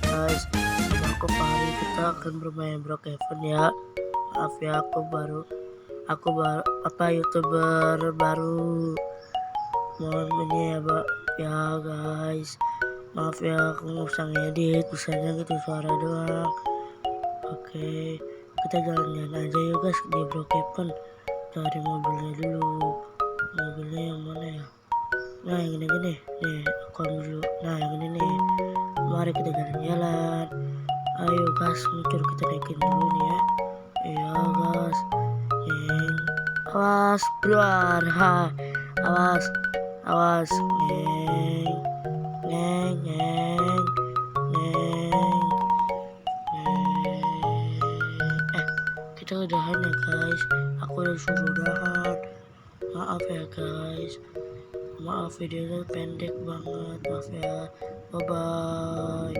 guys. Aku Fahri, kita akan bermain Brookhaven ya. Maaf ya, aku baru youtuber baru. Mohon ini ya ya guys. Maaf ya, aku nggak usah ngedit, bisanya gitu suara doang. Oke, kita jalan-jalan aja yuk guys di Brookhaven. Cari mobilnya dulu. Mobilnya yang mana ya? Nah yang ini nih, aku ambil dulu. Nah yang ini nih, mari kita jalan-jalan. Ayo gas, muncul, kita naikin dulu nih ya. Iya gas, awas bro, awas, awas, neng, neng, neng, neng, neng. Kita udahan ya guys, aku udah suruh udahan. Maaf ya guys, maaf videonya pendek banget, maaf ya, bye bye.